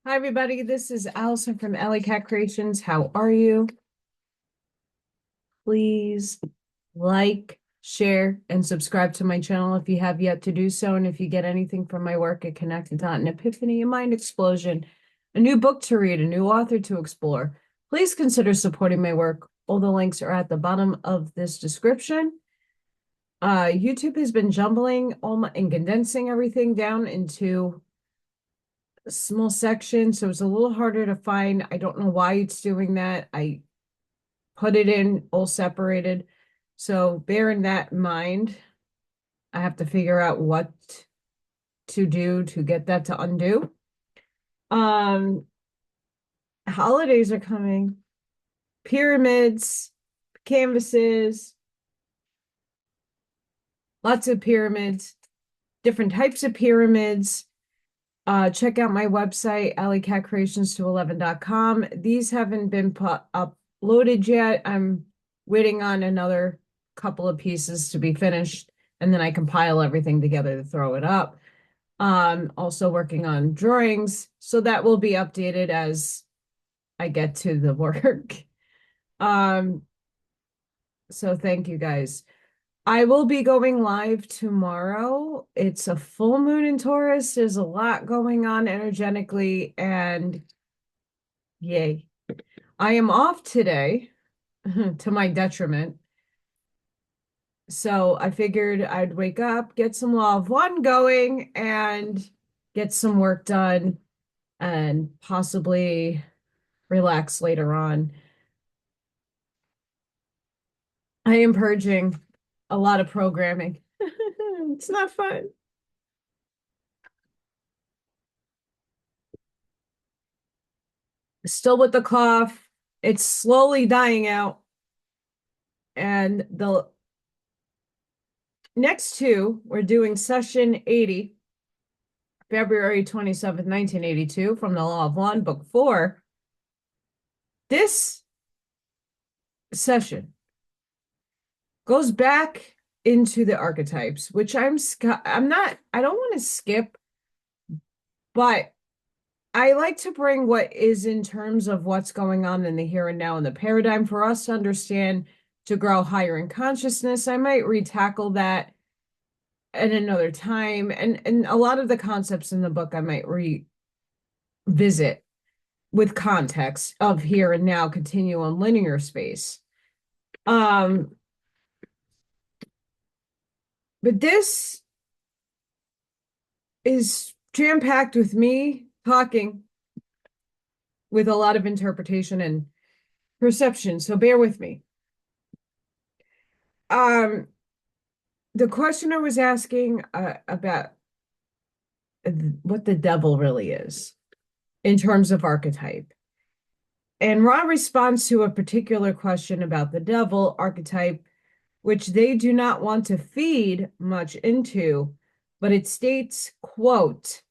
Hi, everybody. This is Allison from Alley Cat Creations. How are you? Please like, share, and subscribe to my channel if you have yet to do so. And if you get anything from my work at Connected Dot, an epiphany, a mind explosion, a new book to read, a new author to explore, please consider supporting my work. All the links are at the bottom of this description. YouTube has been jumbling and condensing everything down into small section, so it's a little harder to find. I don't know why it's doing that. I put it in all separated. So bearing that in mind, I have to figure out what to do to get that to undo. Um, Holidays are coming. Pyramids, canvases, lots of pyramids, different types of pyramids. Check out my website, alleycatcreations211.com. These haven't been uploaded yet. I'm waiting on another couple of pieces to be finished, and then I compile everything together to throw it up. Also working on drawings, so that will be updated as I get to the work. Um, so thank you guys. I will be going live tomorrow. It's a full moon in Taurus. There's a lot going on energetically, and yay. I am off today to my detriment. So I figured I'd wake up, get some Law of One going, and get some work done and possibly relax later on. I am purging a lot of programming. It's not fun. Still with the cough. It's slowly dying out. And the next two, we're doing session 80, February 27th, 1982, from the Law of One, book 4. This session goes back into the archetypes, which I don't want to skip, but I like to bring what is in terms of what's going on in the here and now in the paradigm for us to understand, to grow higher in consciousness. I might retackle that at another time. And a lot of the concepts in the book I might revisit with context of here and now, continuum, linear space. But this is jam-packed with me talking with a lot of interpretation and perception, so bear with me. The question I was asking about what the devil really is in terms of archetype. And Ra responds to a particular question about the devil archetype, which they do not want to feed much into, but it states, quote,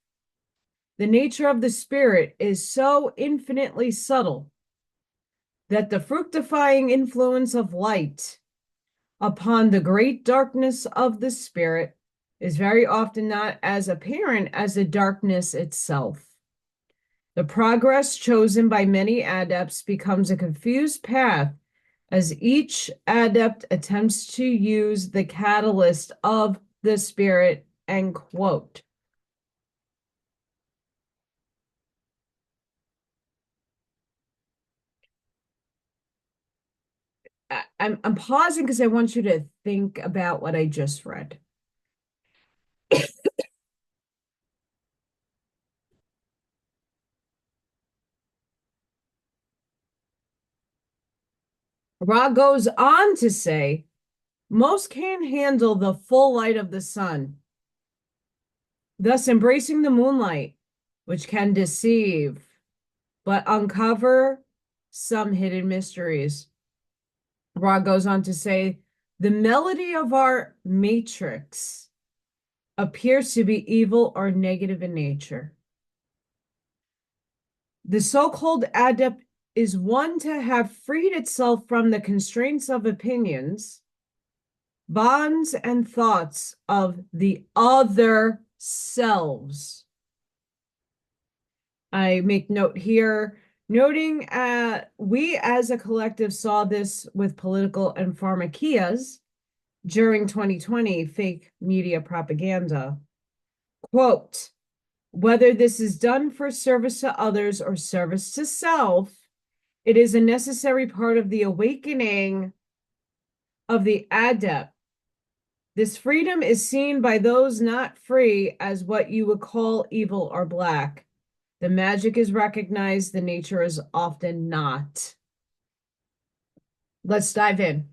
"The nature of the spirit is so infinitely subtle that the fructifying influence of light upon the great darkness of the spirit is very often not as apparent as the darkness itself. The progress chosen by many adepts becomes a confused path as each adept attempts to use the catalyst of the spirit," end quote. I'm pausing because I want you to think about what I just read. Ra goes on to say, most can't handle the full light of the sun, thus embracing the moonlight, which can deceive, but uncover some hidden mysteries. Ra goes on to say, the melody of our matrix appears to be evil or negative in nature. The so-called adept is one to have freed itself from the constraints of opinions, bonds, and thoughts of the other selves. I make note here, noting we as a collective saw this with political and pharmakias during 2020 fake media propaganda. Quote, whether this is done for service to others or service to self, it is a necessary part of the awakening of the adept. This freedom is seen by those not free as what you would call evil or black. The magic is recognized, the nature is often not. Let's dive in.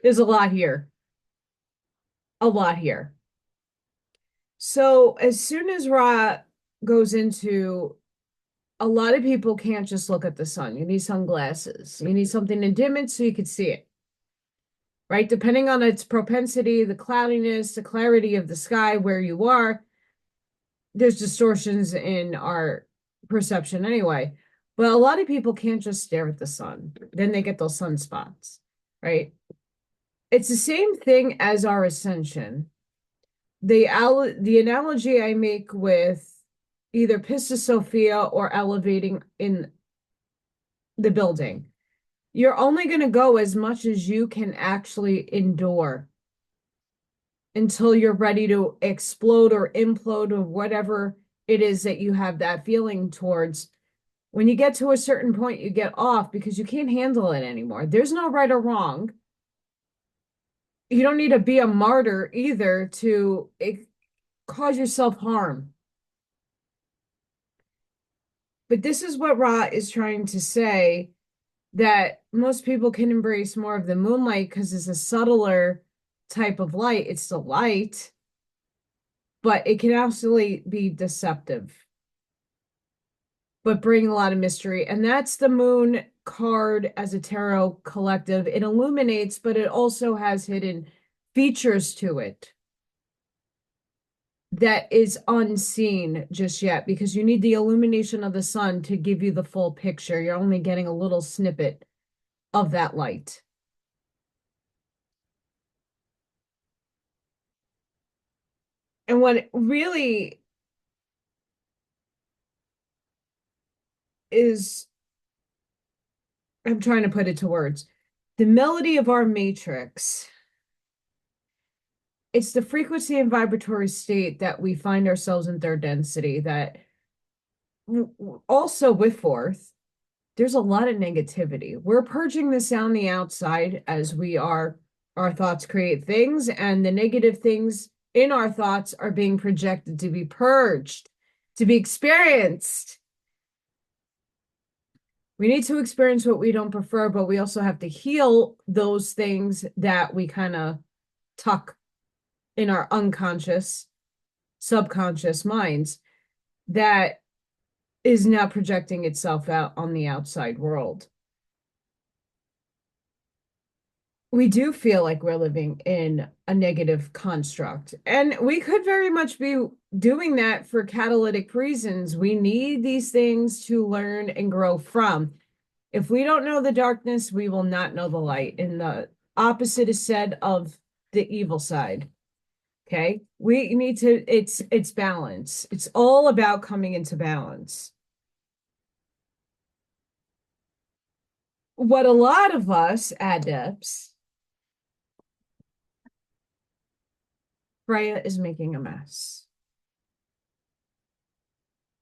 There's a lot here. A lot here. So, as soon as Ra goes into a lot of people can't just look at the sun. You need sunglasses. You need something to dim it so you can see it, right? Depending on its propensity, the cloudiness, the clarity of the sky, where you are, there's distortions in our perception anyway. But a lot of people can't just stare at the sun. Then they get those sunspots, right? It's the same thing as our ascension. The analogy I make with either Pista Sophia or elevating in the building, you're only going to go as much as you can actually endure until you're ready to explode or implode or whatever it is that you have that feeling towards. When you get to a certain point, you get off because you can't handle it anymore. There's no right or wrong. You don't need to be a martyr either to cause yourself harm. But this is what Ra is trying to say, that most people can embrace more of the moonlight because it's a subtler type of light. It's the light, but it can actually be deceptive, but bring a lot of mystery. And that's the moon card as a tarot collective. It illuminates, but it also has hidden features to it that is unseen just yet because you need the illumination of the sun to give you the full picture. You're only getting a little snippet of that light. And what it really is, I'm trying to put it to words, the melody of our matrix, it's the frequency and vibratory state that we find ourselves in third density that also with fourth, there's a lot of negativity. We're purging this on the outside as we are, our thoughts create things, and the negative things in our thoughts are being projected to be purged, to be experienced. We need to experience what we don't prefer, but we also have to heal those things that we kind of tuck in our unconscious, subconscious minds that is now projecting itself out on the outside world. We do feel like we're living in a negative construct, and we could very much be doing that for catalytic reasons. We need these things to learn and grow from. If we don't know the darkness, we will not know the light. And the opposite is said of the evil side. Okay. We need to, it's balance. It's all about coming into balance. What a lot of us adepts, Freya is making a mess.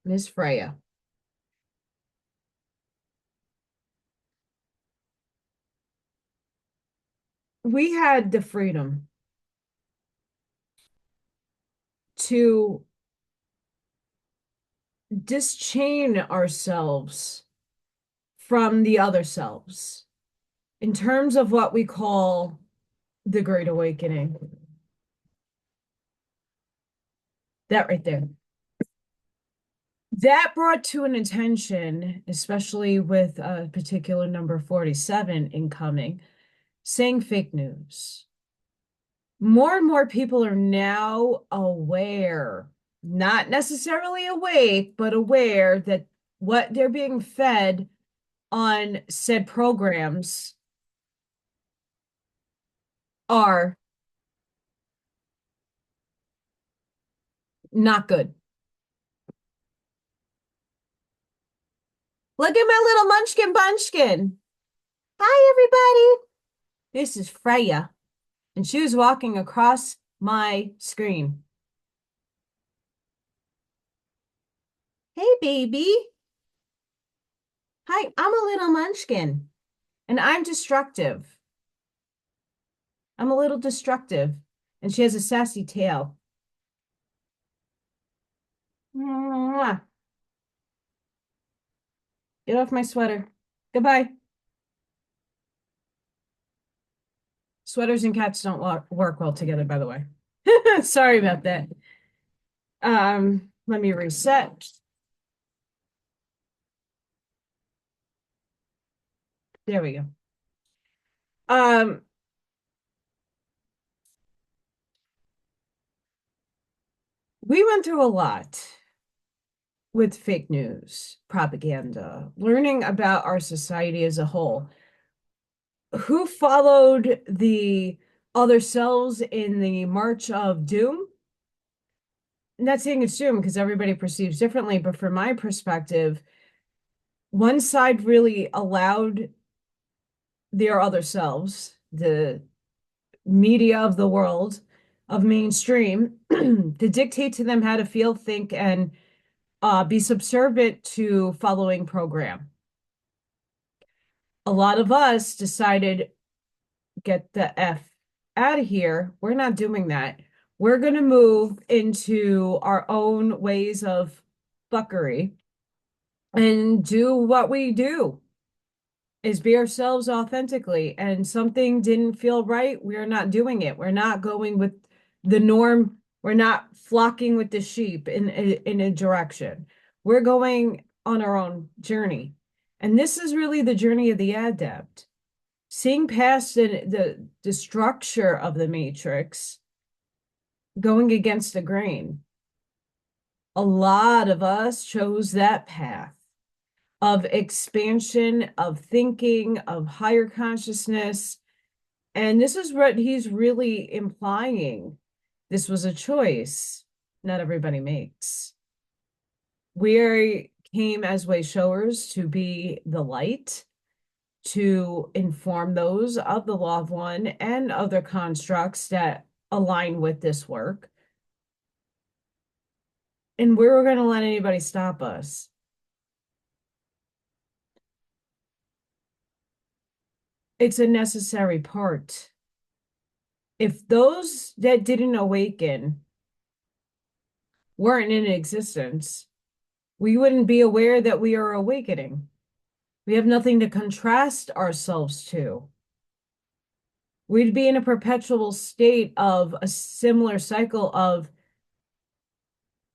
Miss Freya. We had the freedom to dischain ourselves from the other selves in terms of what we call the Great Awakening. That right there. That brought to an attention, especially with a particular number 47 incoming, saying fake news. More and more people are now aware, not necessarily awake, but aware that what they're being fed on said programs are not good. Look at my little munchkin bunchkin. Hi, everybody. This is Freya, and she was walking across my screen. Hey, baby. Hi, I'm a little munchkin, and I'm destructive. I'm a little destructive, and she has a sassy tail. Mwah. Get off my sweater. Goodbye. Sweaters and cats don't work well together, by the way. Sorry about that. Let me reset. There we go. Um, we went through a lot with fake news, propaganda, learning about our society as a whole. Who followed the other selves in the March of Doom? Not saying it's doom because everybody perceives differently, but from my perspective, one side really allowed their other selves, the media of the world, of mainstream, to dictate to them how to feel, think, and be subservient to following program. A lot of us decided, get the F out of here. We're not doing that. We're going to move into our own ways of fuckery and do what we do is be ourselves authentically. And something didn't feel right. We're not doing it. We're not going with the norm. We're not flocking with the sheep in a direction. We're going on our own journey. And this is really the journey of the adept. Seeing past the structure of the matrix, going against the grain. A lot of us chose that path of expansion, of thinking, of higher consciousness. And this is what he's really implying. This was a choice not everybody makes. We came as way showers to be the light, to inform those of the law of one and other constructs that align with this work. And we were going to let anybody stop us. It's a necessary part. If those that didn't awaken weren't in existence, we wouldn't be aware that we are awakening. We have nothing to contrast ourselves to. We'd be in a perpetual state of a similar cycle of,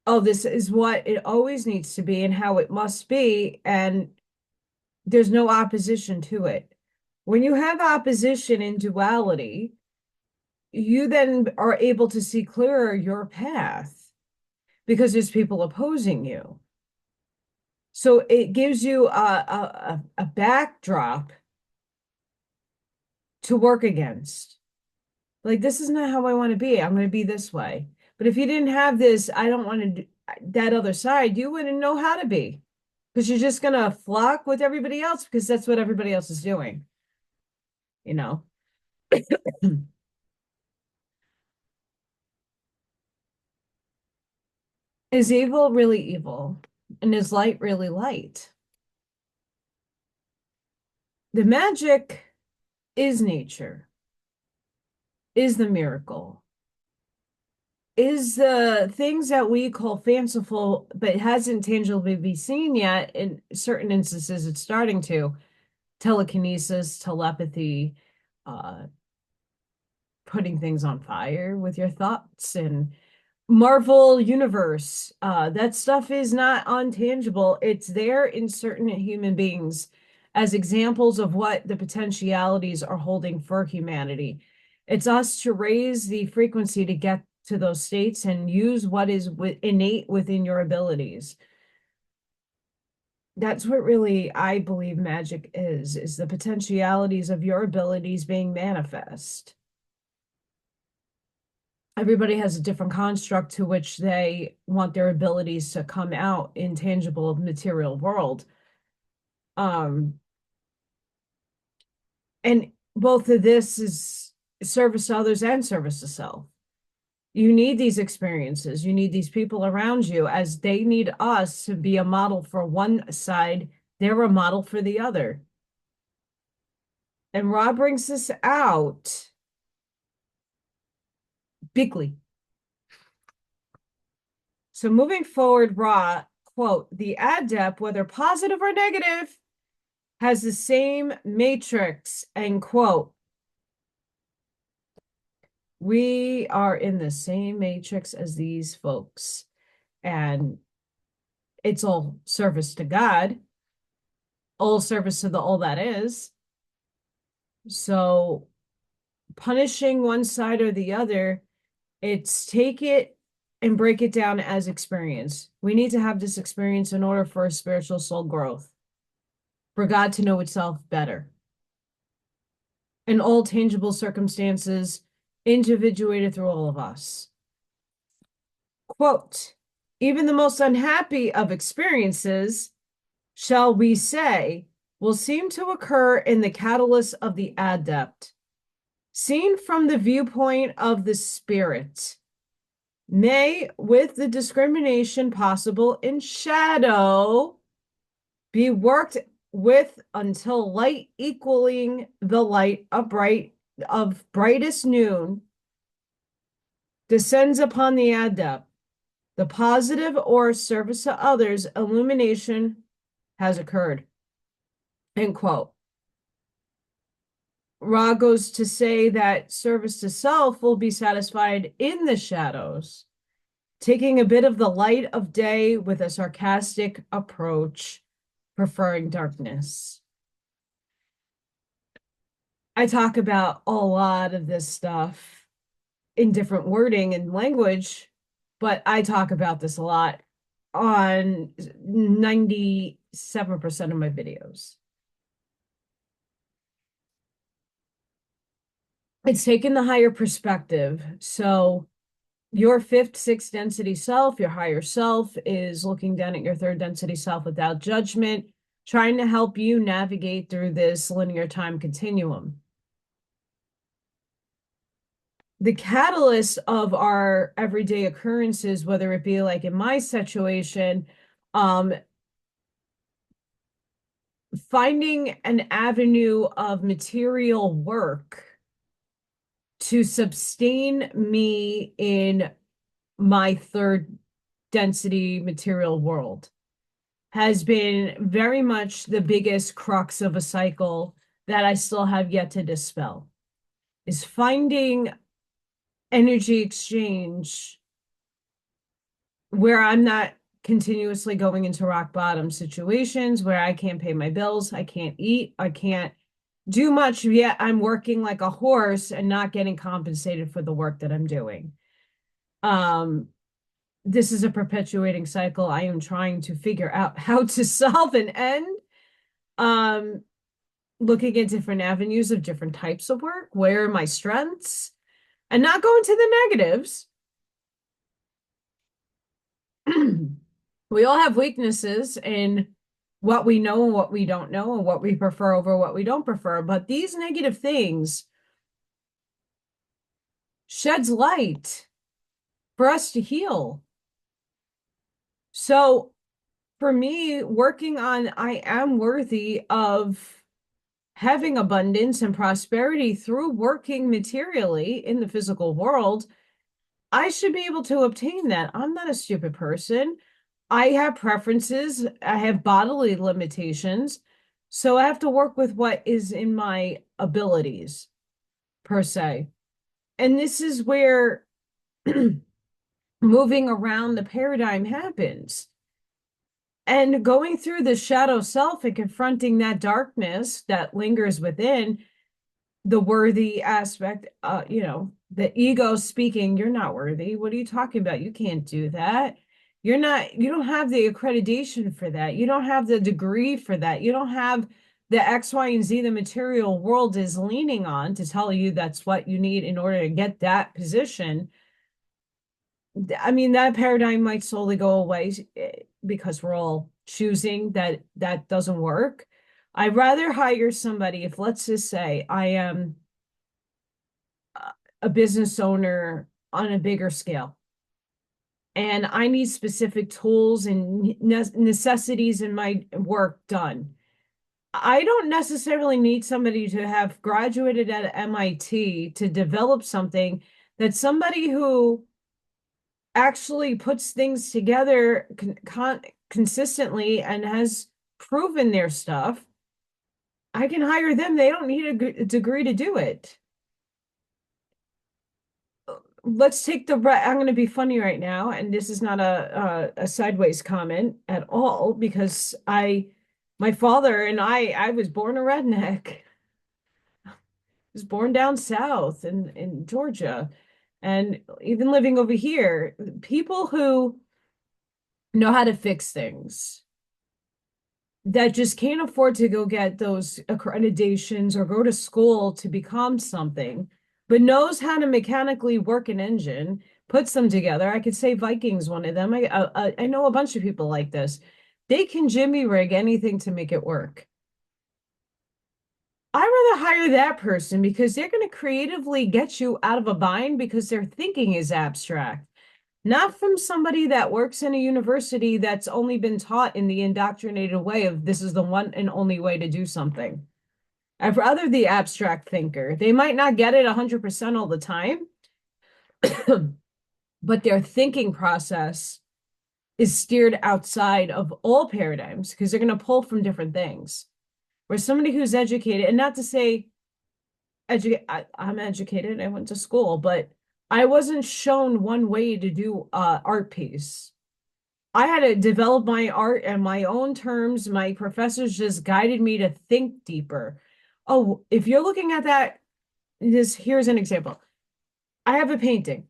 oh, this is what it always needs to be and how it must be, and there's no opposition to it. When you have opposition in duality, you then are able to see clearer your path because there's people opposing you. So it gives you a backdrop to work against. Like, this is not how I want to be. I'm going to be this way. But if you didn't have this, I don't want to do that other side, you wouldn't know how to be because you're just going to flock with everybody else because that's what everybody else is doing, you know? Is evil really evil? And is light really light? The magic is nature, is the miracle, is the things that we call fanciful, but hasn't tangibly been seen yet. In certain instances, it's starting to telekinesis, telepathy, uh, putting things on fire with your thoughts and Marvel universe. That stuff is not untangible. It's there in certain human beings as examples of what the potentialities are holding for humanity. It's us to raise the frequency to get to those states and use what is innate within your abilities. That's what really I believe magic is the potentialities of your abilities being manifest. Everybody has a different construct to which they want their abilities to come out in tangible material world. Um, and both of this is service to others and service to self. You need these experiences. You need these people around you as they need us to be a model for one side. They're a model for the other. And Rob brings this out bigly. So moving forward, Ra, quote, the adept, whether positive or negative, has the same matrix, end quote. We are in the same matrix as these folks. And it's all service to God, all service to the all that is. So punishing one side or the other, it's take it and break it down as experience. We need to have this experience in order for spiritual soul growth, for God to know itself better. In all tangible circumstances, individuated through all of us. Quote, even the most unhappy of experiences, shall we say, will seem to occur in the catalyst of the adept, seen from the viewpoint of the spirit, may, with the discrimination possible in shadow, be worked with until light equaling the light of brightest noon descends upon the adept. The positive or service to others illumination has occurred. End quote. Ra goes to say that service to self will be satisfied in the shadows, taking a bit of the light of day with a sarcastic approach, preferring darkness. I talk about a lot of this stuff in different wording and language, but I talk about this a lot on 97% of my videos. It's taken the higher perspective. So your fifth, sixth density self, your higher self, is looking down at your third density self without judgment, trying to help you navigate through this linear time continuum. The catalyst of our everyday occurrences, whether it be like in my situation, um, finding an avenue of material work to sustain me in my third density material world has been very much the biggest crux of a cycle that I still have yet to dispel, is finding energy exchange where I'm not continuously going into rock bottom situations where I can't pay my bills, I can't eat, I can't do much, yet I'm working like a horse and not getting compensated for the work that I'm doing. Um, this is a perpetuating cycle. I am trying to figure out how to solve and end. Um, looking at different avenues of different types of work. Where are my strengths? And not going to the negatives. We all have weaknesses in what we know and what we don't know, and what we prefer over what we don't prefer. But these negative things sheds light for us to heal. So for me, working on I am worthy of having abundance and prosperity through working materially in the physical world, I should be able to obtain that. I'm not a stupid person. I have preferences, I have bodily limitations. So I have to work with what is in my abilities, per se. And this is where moving around the paradigm happens. And going through the shadow self and confronting that darkness that lingers within, the worthy aspect, the ego speaking, you're not worthy. What are you talking about? You can't do that. You don't have the accreditation for that. You don't have the degree for that. You don't have the X, Y, and Z the material world is leaning on to tell you that's what you need in order to get that position. I mean, that paradigm might slowly go away because we're all choosing that that doesn't work. I'd rather hire somebody if, let's just say, I am a business owner on a bigger scale and I need specific tools and necessities in my work done. I don't necessarily need somebody to have graduated at MIT to develop something that somebody who actually puts things together consistently and has proven their stuff. I can hire them. They don't need a degree to do it. Let's take I'm going to be funny right now, and this is not a sideways comment at all because my father and I was born a redneck. I was born down south in Georgia, and even living over here, people who know how to fix things that just can't afford to go get those accreditations or go to school to become something, but knows how to mechanically work an engine, puts them together. I could say Viking's one of them. I know a bunch of people like this. They can jimmy rig anything to make it work. I'd rather hire that person because they're going to creatively get you out of a bind because their thinking is abstract. Not from somebody that works in a university that's only been taught in the indoctrinated way of this is the one and only way to do something. I'd rather the abstract thinker. They might not get it 100% all the time, but their thinking process is steered outside of all paradigms because they're going to pull from different things. Where somebody who's educated, and not to say I'm educated, I went to school, but I wasn't shown one way to do art piece. I had to develop my art and my own terms. My professors just guided me to think deeper. Oh, if you're looking at that, here's an example. I have a painting.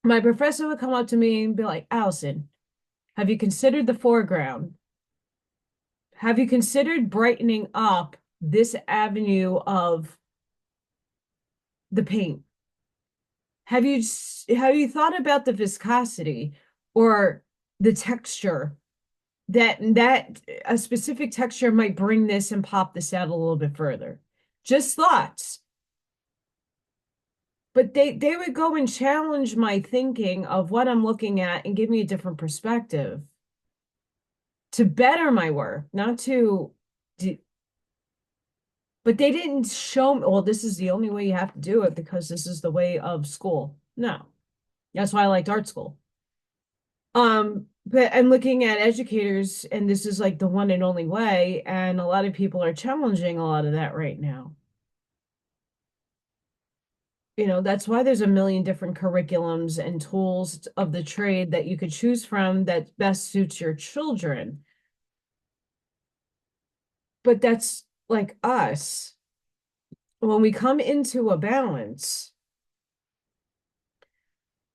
My professor would come up to me and be like, Allison, have you considered the foreground? Have you considered brightening up this avenue of the paint? Have you thought about the viscosity or the texture that a specific texture might bring this and pop this out a little bit further? Just thoughts. But they would go and challenge my thinking of what I'm looking at and give me a different perspective to better my work, not to do, but they didn't show me, well, this is the only way you have to do it because this is the way of school. No. That's why I liked art school. But I'm looking at educators, and this is like the one and only way, and a lot of people are challenging a lot of that right now. That's why there's a million different curriculums and tools of the trade that you could choose from that best suits your children. But that's like us. When we come into a balance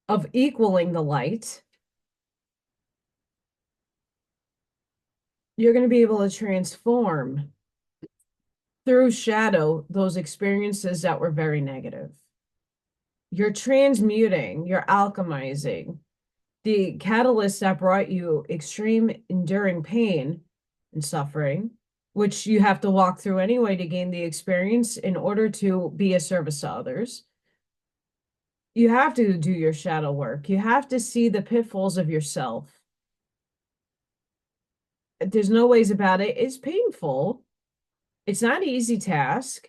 of equaling the light, you're going to be able to transform through shadow those experiences that were very negative. You're transmuting, you're alchemizing the catalyst that brought you extreme enduring pain and suffering, which you have to walk through anyway to gain the experience in order to be a service to others. You have to do your shadow work. You have to see the pitfalls of yourself. There's no ways about it. It's painful. It's not an easy task.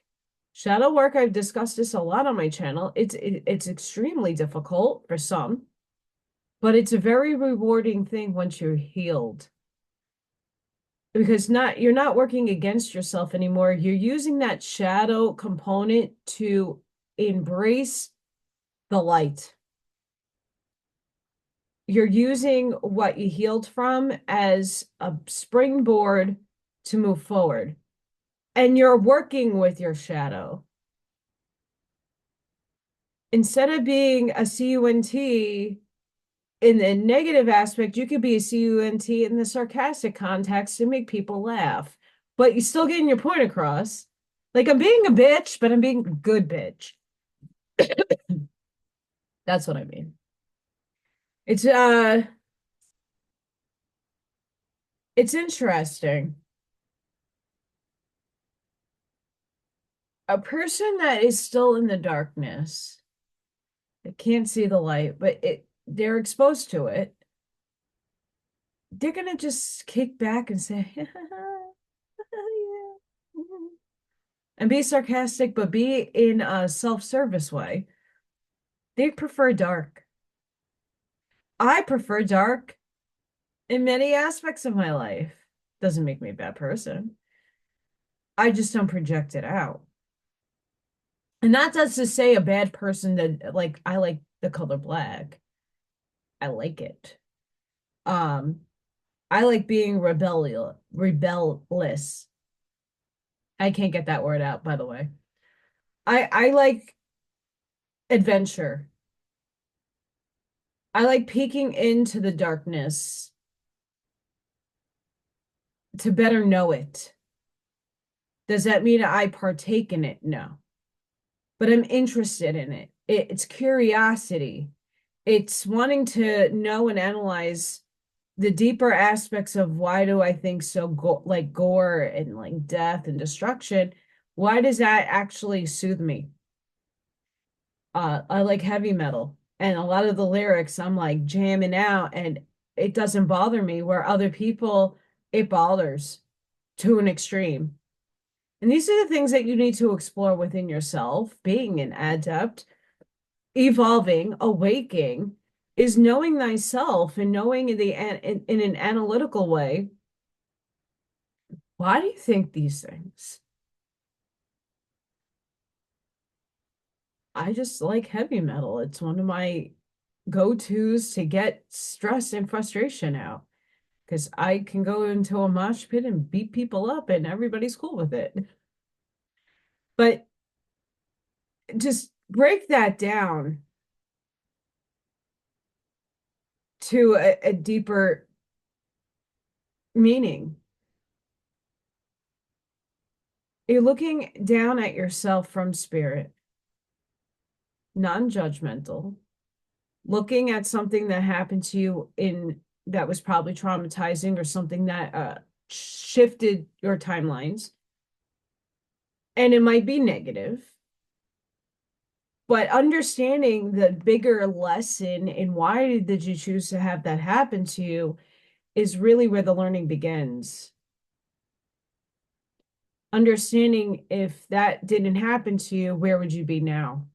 Shadow work, I've discussed this a lot on my channel. It's extremely difficult for some, but it's a very rewarding thing once you're healed. Because you're not working against yourself anymore. You're using that shadow component to embrace the light. You're using what you healed from as a springboard to move forward. And you're working with your shadow. Instead of being a CUNT in the negative aspect, you could be a CUNT in the sarcastic context and make people laugh. But you're still getting your point across. Like, I'm being a bitch, but I'm being a good bitch. That's what I mean. It's it's interesting. A person that is still in the darkness, that can't see the light, but they're exposed to it, they're gonna just kick back and say, yeah, and be sarcastic, but be in a self-service way. They prefer dark. I prefer dark in many aspects of my life. Doesn't make me a bad person. I just don't project it out. And that does to say a bad person that like I like the color black. I like it. Um, I like being rebellious. I can't get that word out, by the way. I like adventure. I like peeking into the darkness to better know it. Does that mean I partake in it? No. But I'm interested in it. It's curiosity. It's wanting to know and analyze the deeper aspects of why do I think so like gore and like death and destruction. Why does that actually soothe me? I like heavy metal, and a lot of the lyrics I'm like jamming out, and it doesn't bother me, where other people it bothers to an extreme. And these are the things that you need to explore within yourself. Being an adept, evolving, awaking, is knowing thyself and knowing in an analytical way. Why do you think these things? I just like heavy metal. It's one of my go-tos to get stress and frustration out because I can go into a mosh pit and beat people up and everybody's cool with it. But just break that down to a deeper meaning. You're looking down at yourself from spirit, non-judgmental, looking at something that happened to you in that was probably traumatizing or something that shifted your timelines. And it might be negative, but understanding the bigger lesson in why did you choose to have that happen to you is really where the learning begins. Understanding if that didn't happen to you, where would you be now?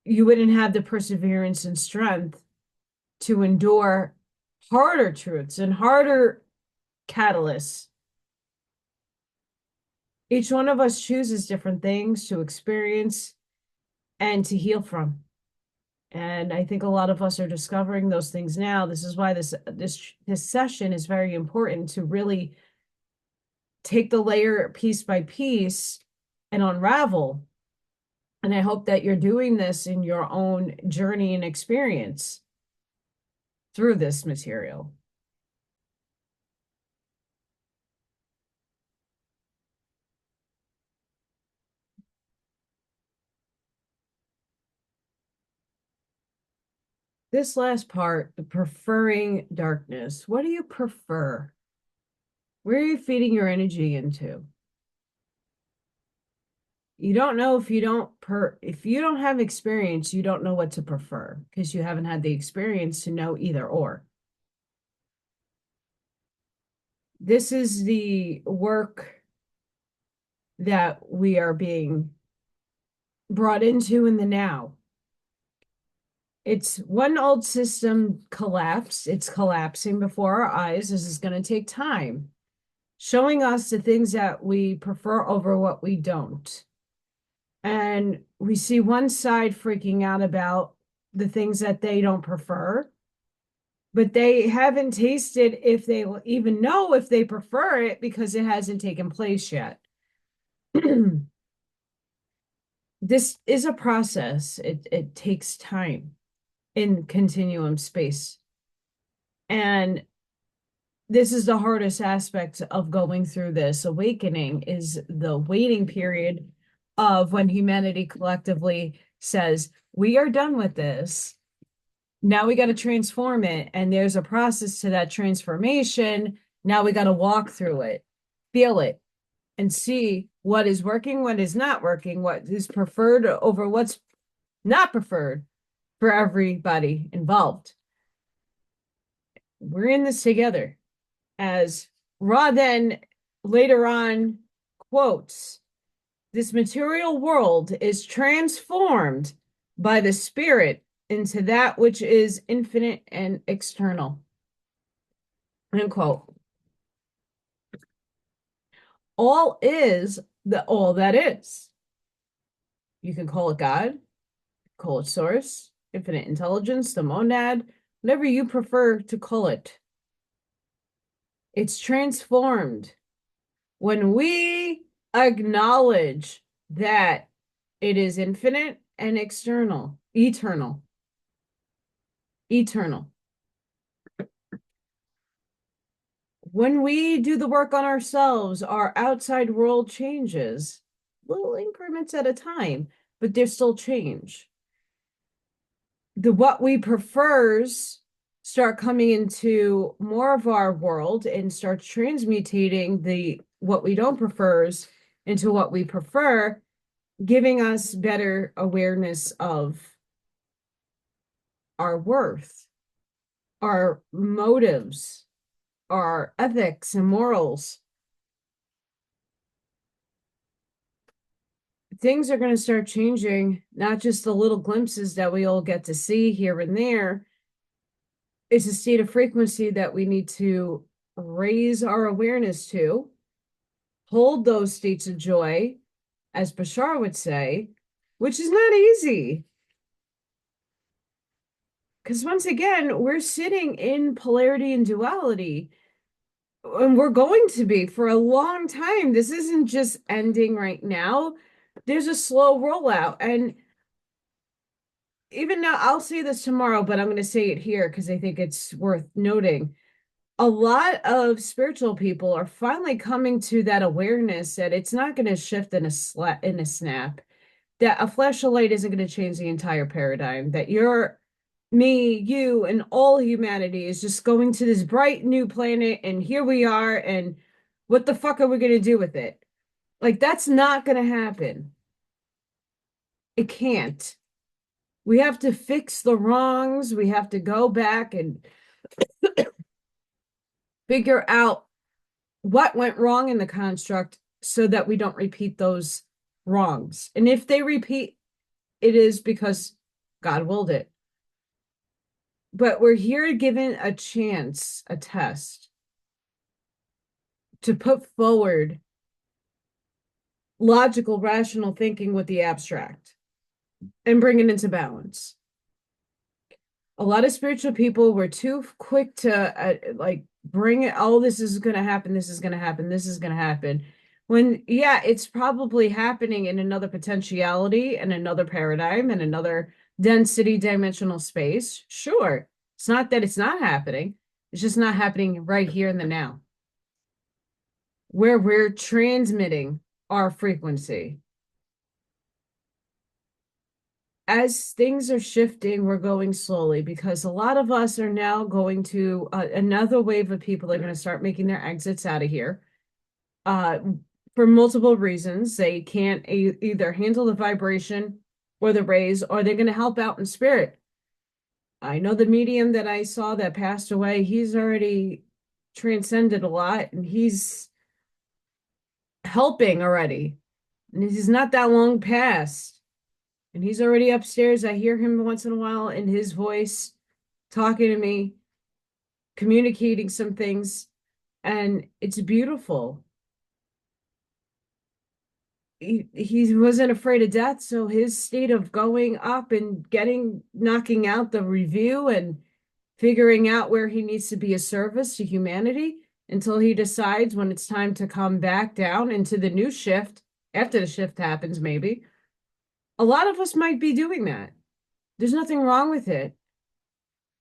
You wouldn't have the perseverance and strength to endure harder truths and harder catalysts. Each one of us chooses different things to experience and to heal from. And I think a lot of us are discovering those things now. This is why this session is very important to really take the layer piece by piece and unravel. And I hope that you're doing this in your own journey and experience through this material. This last part, the preferring darkness. What do you prefer? Where are you feeding your energy into? You don't know if you don't have experience, you don't know what to prefer because you haven't had the experience to know either or. This is the work that we are being brought into in the now. It's one old system collapse. It's collapsing before our eyes. This is going to take time, showing us the things that we prefer over what we don't. And we see one side freaking out about the things that they don't prefer, but they haven't tasted if they will even know if they prefer it because it hasn't taken place yet. This is a process. It takes time in continuum space. And this is the hardest aspect of going through this awakening is the waiting period of when humanity collectively says, we are done with this. Now we got to transform it. And there's a process to that transformation. Now we got to walk through it, feel it, and see what is working, what is not working, what is preferred over what's not preferred for everybody involved. We're in this together. As Ra then later on quotes, this material world is transformed by the spirit into that which is infinite and external. End quote. All is the all that is. You can call it God, call it source, infinite intelligence, the monad, whatever you prefer to call it. It's transformed when we acknowledge that it is infinite and external, eternal, eternal. When we do the work on ourselves, our outside world changes, little increments at a time, but there's still change. The what we prefers start coming into more of our world and start transmutating the what we don't prefers into what we prefer, giving us better awareness of our worth, our motives, our ethics and morals. Things are going to start changing, not just the little glimpses that we all get to see here and there. It's a state of frequency that we need to raise our awareness to, hold those states of joy, as Bashar would say, which is not easy. Because once again, we're sitting in polarity and duality, and we're going to be for a long time. This isn't just ending right now. There's a slow rollout. And even now, I'll say this tomorrow, but I'm going to say it here because I think it's worth noting. A lot of spiritual people are finally coming to that awareness that it's not going to shift in a snap, that a flash of light isn't going to change the entire paradigm, that you're me, you, and all humanity is just going to this bright new planet, and here we are, and what the fuck are we going to do with it? Like, that's not going to happen. It can't. We have to fix the wrongs. We have to go back and figure out what went wrong in the construct so that we don't repeat those wrongs. And if they repeat, it is because God willed it. But we're here given a chance, a test, to put forward logical, rational thinking with the abstract and bring it into balance. A lot of spiritual people were too quick to like bring it, oh, this is going to happen, this is going to happen, this is going to happen. When, yeah, it's probably happening in another potentiality and another paradigm and another density dimensional space. Sure. It's not that it's not happening. It's just not happening right here in the now, where we're transmitting our frequency. As things are shifting, we're going slowly because a lot of us are now going to another wave of people are going to start making their exits out of here for multiple reasons. They can't either handle the vibration or the rays, or they're going to help out in spirit. I know the medium that I saw that passed away, he's already transcended a lot and he's helping already. And he's not that long past. And he's already upstairs. I hear him once in a while in his voice talking to me, communicating some things, and it's beautiful. He wasn't afraid of death, so his state of going up and knocking out the review and figuring out where he needs to be a service to humanity until he decides when it's time to come back down into the new shift, after the shift happens, maybe. A lot of us might be doing that. There's nothing wrong with it.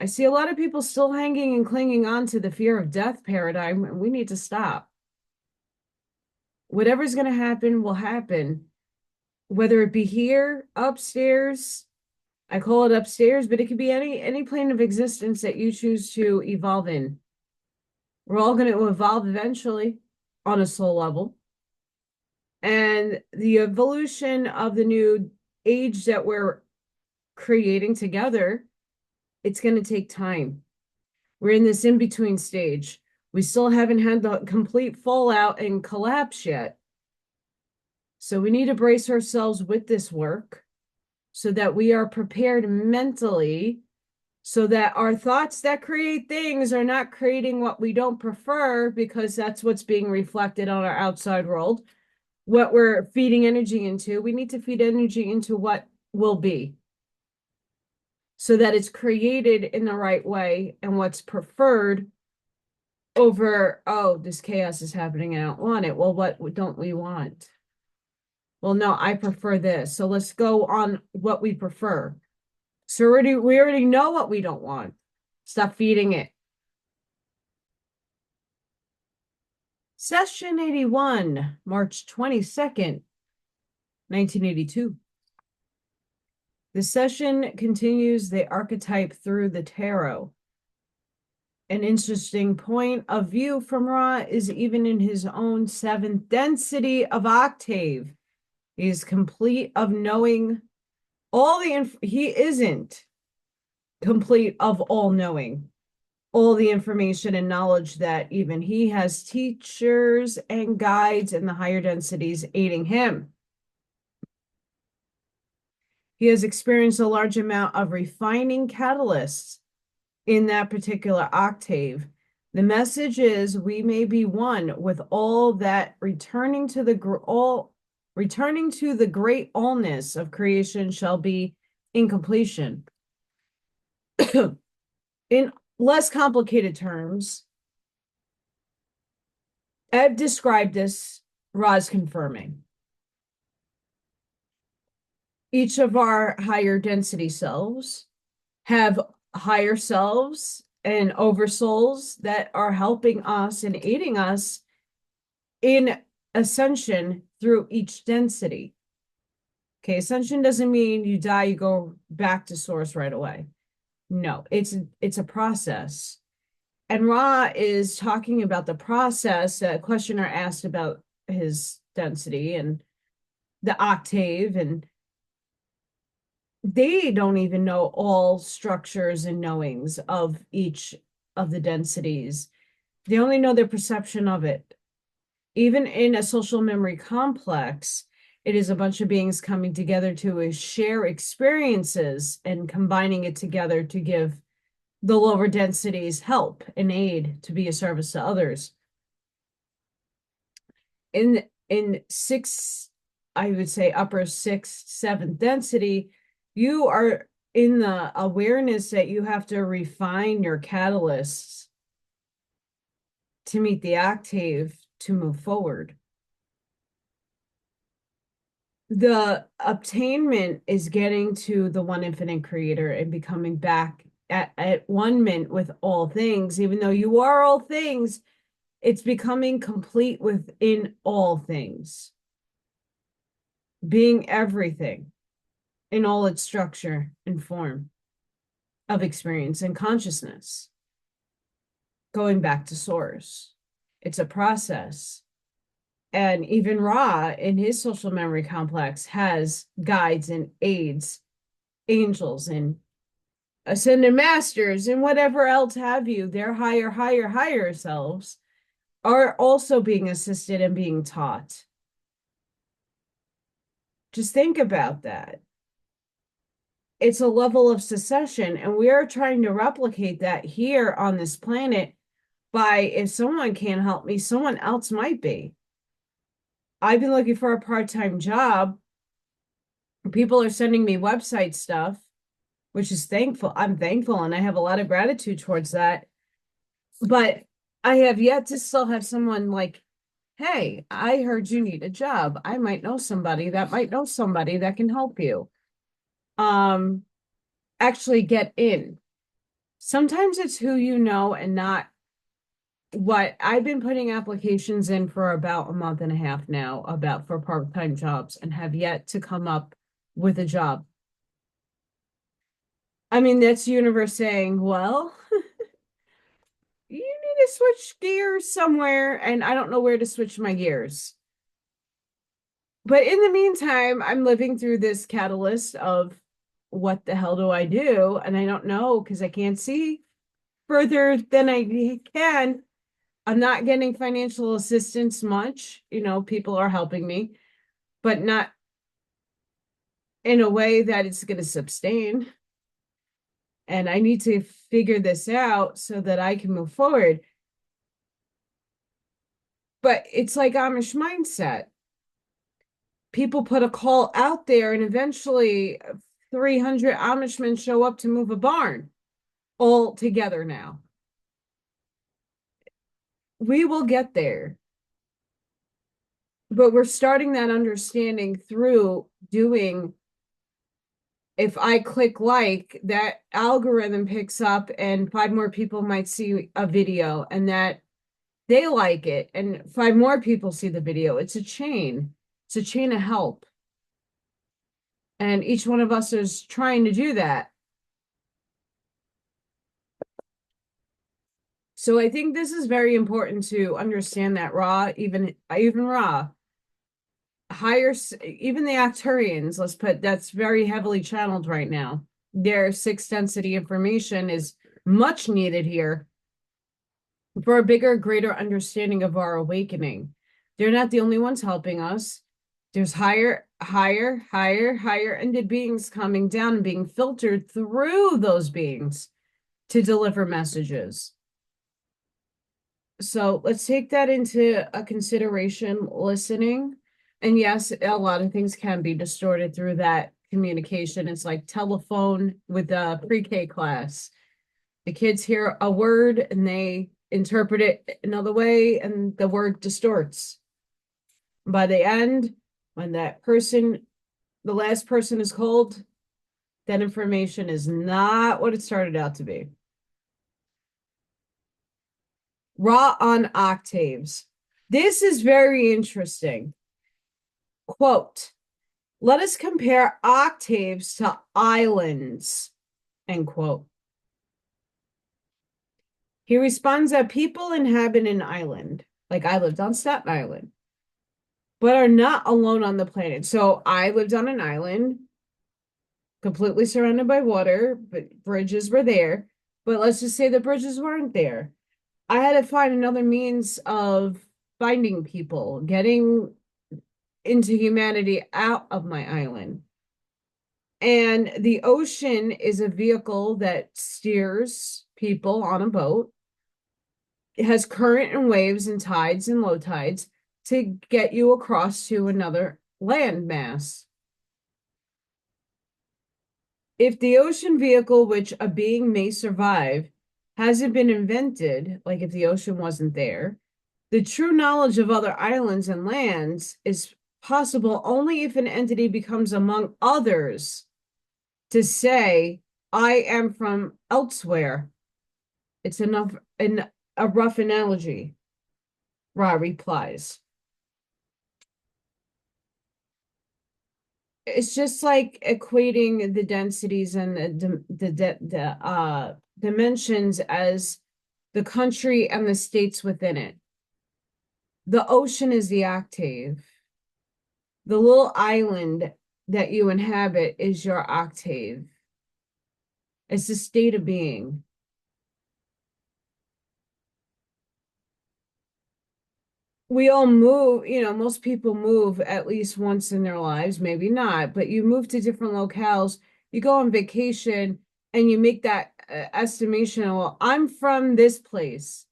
I see a lot of people still hanging and clinging on to the fear of death paradigm, and we need to stop. Whatever's going to happen will happen, whether it be here, upstairs. I call it upstairs, but it could be any plane of existence that you choose to evolve in. We're all going to evolve eventually on a soul level. And the evolution of the new age that we're creating together, it's going to take time. We're in this in-between stage. We still haven't had the complete fallout and collapse yet. So we need to brace ourselves with this work so that we are prepared mentally, so that our thoughts that create things are not creating what we don't prefer, because that's what's being reflected on our outside world, what we're feeding energy into. We need to feed energy into what will be, so that it's created in the right way and what's preferred over, oh, this chaos is happening, I don't want it. Well, what don't we want? Well, no, I prefer this. So let's go on what we prefer. So we already know what we don't want. Stop feeding it. Session 81, March 22nd, 1982. The session continues the archetype through the tarot. An interesting point of view from Ra is even in his own seventh density of octave. He is complete of knowing all the he isn't complete of all knowing all the information and knowledge that even he has teachers and guides in the higher densities aiding him. He has experienced a large amount of refining catalysts in that particular octave. The message is we may be one with all that, returning to the great allness of creation shall be in completion. In less complicated terms, Ed described this, Roz confirming. Each of our higher density selves have higher selves and oversouls that are helping us and aiding us in ascension through each density. Okay, ascension doesn't mean you die, you go back to source right away. No, it's a process. And Ra is talking about the process. A questioner asked about his density and the octave, and they don't even know all structures and knowings of each of the densities. They only know their perception of it. Even in a social memory complex, it is a bunch of beings coming together to share experiences and combining it together to give the lower densities help and aid to be a service to others. In six, I would say upper sixth, seventh density, you are in the awareness that you have to refine your catalysts to meet the octave to move forward. The obtainment is getting to the one infinite creator and becoming back at one mint with all things. Even though you are all things, it's becoming complete within all things, being everything in all its structure and form of experience and consciousness, going back to source. It's a process. And even Ra, in his social memory complex, has guides and aids, angels and ascended masters and whatever else have you. Their higher selves are also being assisted and being taught. Just think about that. It's a level of succession, and we are trying to replicate that here on this planet by, if someone can't help me, someone else might be. I've been looking for a part-time job. People are sending me website stuff, which is thankful. I'm thankful, and I have a lot of gratitude towards that. But I have yet to still have someone like, hey, I heard you need a job. I might know somebody that might know somebody that can help you. Actually get in. Sometimes it's who you know and not what. I've been putting applications in for about a month and a half now about for part-time jobs and have yet to come up with a job. I mean, that's the universe saying, well, you need to switch gears somewhere, and I don't know where to switch my gears. But in the meantime, I'm living through this catalyst of what the hell do I do? And I don't know because I can't see further than I can. I'm not getting financial assistance much. People are helping me, but not in a way that it's going to sustain. And I need to figure this out so that I can move forward. But it's like Amish mindset. People put a call out there, and eventually 300 Amishmen show up to move a barn all together now. We will get there. But we're starting that understanding through doing. If I click like, that algorithm picks up and five more people might see a video and that they like it and five more people see the video. It's a chain. It's a chain of help. And each one of us is trying to do that. So I think this is very important to understand that even raw, higher, even the Arcturians, let's put that's very heavily channeled right now. Their sixth density information is much needed here for a bigger, greater understanding of our awakening. They're not the only ones helping us. There's higher ended beings coming down and being filtered through those beings to deliver messages. So let's take that into a consideration, listening. And yes, a lot of things can be distorted through that communication. It's like telephone with a pre-K class. The kids hear a word and they interpret it another way, and the word distorts. By the end, when the last person is called, that information is not what it started out to be. Raw on Octaves. This is very interesting. Quote, let us compare octaves to islands, end quote. He responds that people inhabit an island, like I lived on Staten Island, but are not alone on the planet. So I lived on an island, completely surrounded by water, but bridges were there. But let's just say the bridges weren't there. I had to find another means of finding people, getting into humanity out of my island. And the ocean is a vehicle that steers people on a boat. It has current and waves and tides and low tides to get you across to another land mass. If the ocean vehicle which a being may survive hasn't been invented, like if the ocean wasn't there, the true knowledge of other islands and lands is possible only if an entity becomes among others to say, I am from elsewhere. It's enough in a rough analogy. Ra replies. It's just like equating the densities and the dimensions as the country and the states within it. The ocean is the octave. The little island that you inhabit is your octave. It's the state of being. We all move, most people move at least once in their lives, maybe not, but you move to different locales, you go on vacation, and you make that estimation, well, I'm from this place.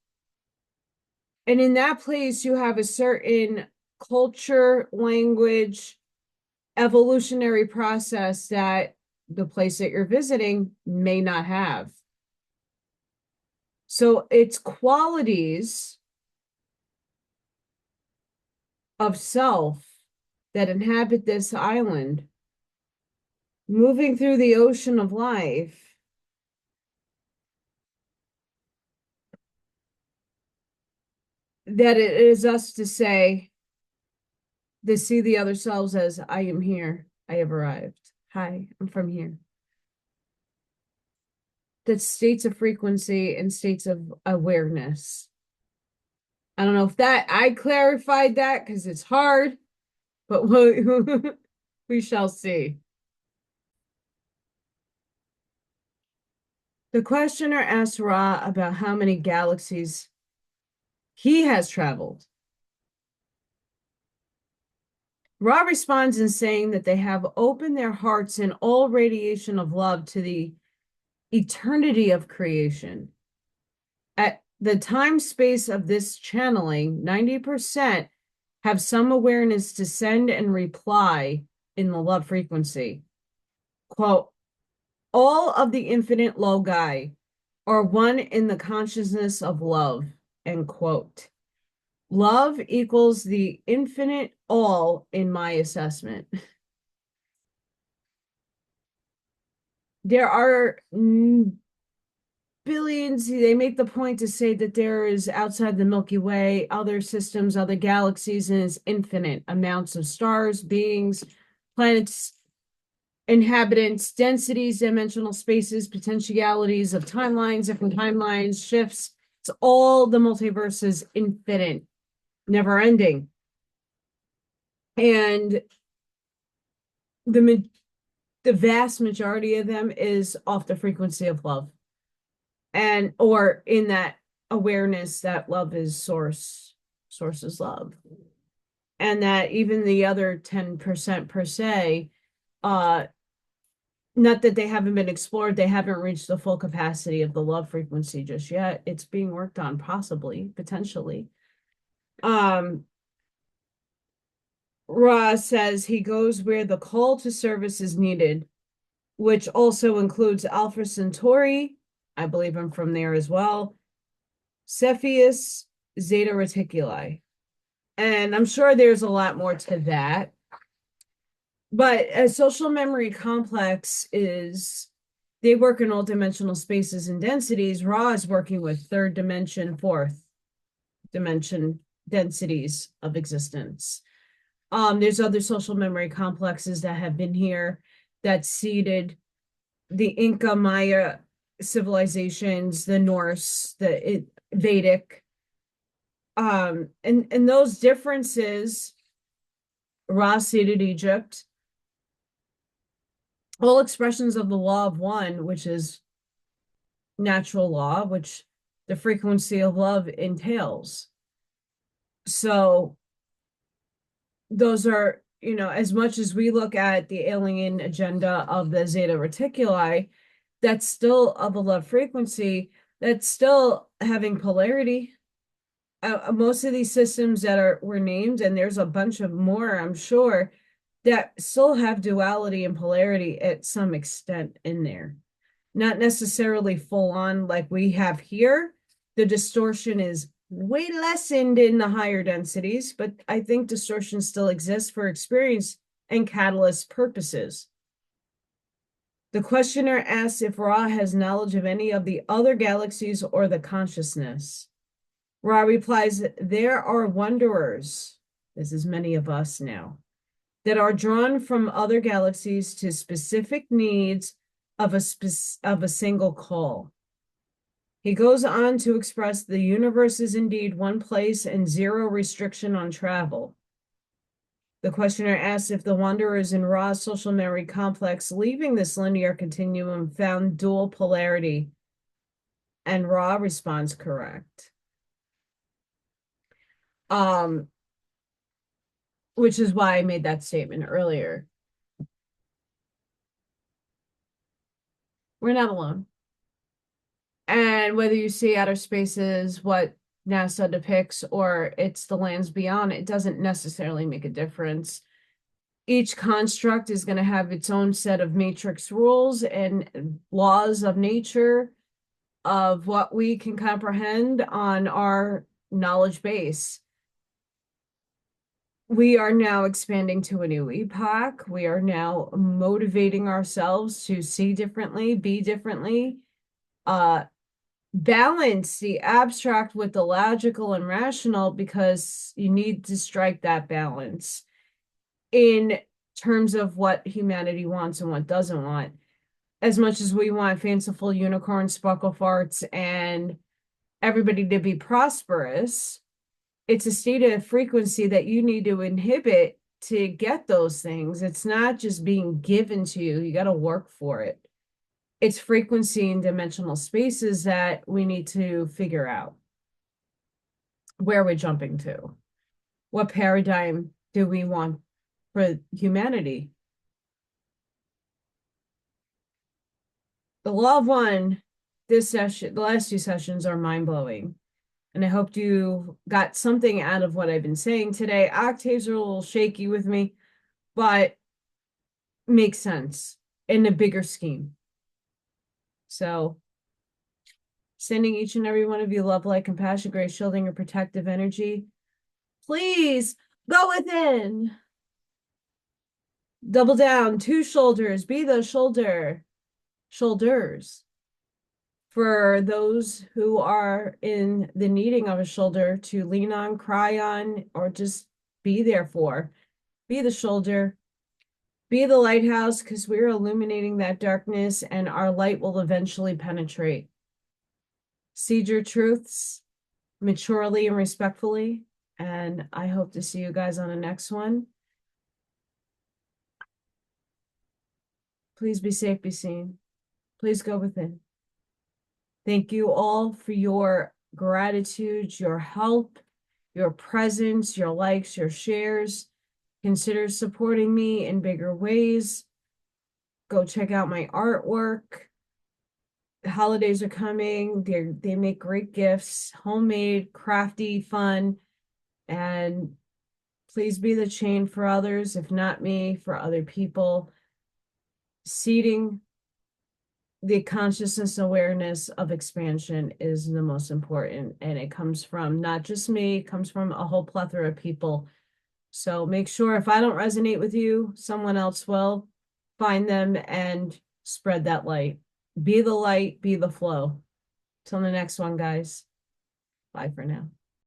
And in that place, you have a certain culture, language, evolutionary process that the place that you're visiting may not have. So it's qualities of self that inhabit this island, moving through the ocean of life, that it is us to say, to see the other selves as, I am here, I have arrived. Hi, I'm from here. That states of frequency and states of awareness. I don't know if that I clarified that because it's hard, but we shall see. The questioner asks Ra about how many galaxies he has traveled. Ra responds in saying that they have opened their hearts in all radiation of love to the eternity of creation. At the time space of this channeling, 90% have some awareness to send and reply in the love frequency. Quote, all of the infinite logi are one in the consciousness of love, end quote. Love equals the infinite all in my assessment. There are billions, they make the point to say that there is outside the Milky Way, other systems, other galaxies, and it's infinite amounts of stars, beings, planets, inhabitants, densities, dimensional spaces, potentialities of timelines, different timelines, shifts. It's all the multiverse is infinite, never ending. And the vast majority of them is off the frequency of love. And or in that awareness that love is source is love. And that even the other 10% per se, not that they haven't been explored, they haven't reached the full capacity of the love frequency just yet. It's being worked on, possibly, potentially. Ra says he goes where the call to service is needed, which also includes Alpha Centauri. I believe I'm from there as well. Cepheus, Zeta Reticuli. And I'm sure there's a lot more to that. But a social memory complex is, they work in all dimensional spaces and densities. Ra is working with third dimension, fourth dimension densities of existence. There's other social memory complexes that have been here that seeded the Inca Maya civilizations, the Norse, the Vedic. And those differences, Ra seeded Egypt, all expressions of the law of one, which is natural law, which the frequency of love entails. So those are, as much as we look at the alien agenda of the Zeta Reticuli, that's still of a love frequency, that's still having polarity. Most of these systems that were named, and there's a bunch of more, I'm sure, that still have duality and polarity at some extent in there. Not necessarily full on like we have here. The distortion is way lessened in the higher densities, but I think distortion still exists for experience and catalyst purposes. The questioner asks if Ra has knowledge of any of the other galaxies or the consciousness. Ra replies, there are wanderers, this is many of us now, that are drawn from other galaxies to specific needs of a single call. He goes on to express the universe is indeed one place and zero restriction on travel. The questioner asks if the wanderers in Ra's social memory complex leaving this linear continuum found dual polarity, and Ra responds correct. Which is why I made that statement earlier. We're not alone. And whether you see outer spaces, what NASA depicts, or it's the lands beyond, it doesn't necessarily make a difference. Each construct is going to have its own set of matrix rules and laws of nature of what we can comprehend on our knowledge base. We are now expanding to a new epoch. We are now motivating ourselves to see differently, be differently, balance the abstract with the logical and rational, because you need to strike that balance in terms of what humanity wants and what doesn't want. As much as we want fanciful unicorns, sparkle farts, and everybody to be prosperous, it's a state of frequency that you need to inhibit to get those things. It's not just being given to you. You got to work for it. It's frequency and dimensional spaces that we need to figure out where we're jumping to. What paradigm do we want for humanity? The law of one, this session, the last two sessions are mind blowing. And I hope you got something out of what I've been saying today. Octaves are a little shaky with me, but makes sense in a bigger scheme. So, sending each and every one of you love, light, compassion, grace, shielding, or protective energy. Please go within. Double down, two shoulders, be the shoulders. For those who are in the needing of a shoulder to lean on, cry on, or just be there for. Be the shoulder, be the lighthouse, because we're illuminating that darkness and our light will eventually penetrate. Seed your truths maturely and respectfully. And I hope to see you guys on the next one. Please be safe, be seen. Please go within. Thank you all for your gratitude, your help, your presence, your likes, your shares. Consider supporting me in bigger ways. Go check out my artwork. The holidays are coming. They make great gifts, homemade, crafty, fun. And please be the chain for others, if not me, for other people. Seeding the consciousness awareness of expansion is the most important. And it comes from not just me, it comes from a whole plethora of people. So make sure if I don't resonate with you, someone else will. Find them and spread that light. Be the light, be the flow. Till the next one, guys. Bye for now.